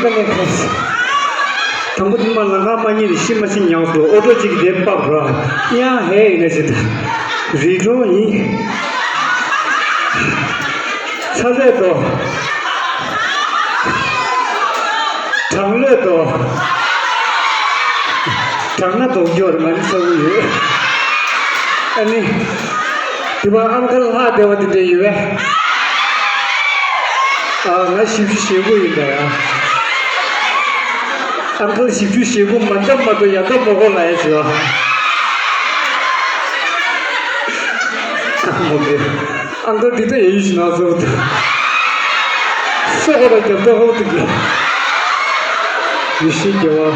간에 가서 당분만 나가만이 심하신 양수 어도지기 대박으로 야 해 이래지다 리조이 사제도 장례도 장나도 얼마나 서우예 아니 그만 아무튼 하대원인데 이왜 나 십시고 있다야 아무튼 십시고 만점마도 야도 먹어놔야죠 뭔데 안들 뒤도 예의시 나서부터 속으로 좀 더 어떻게 유시겨워